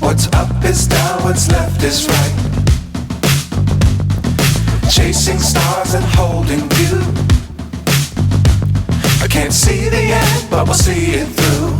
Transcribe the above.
What's up is down, what's left is right. Chasing stars and holding you. I can't see the end, but we'll see it through.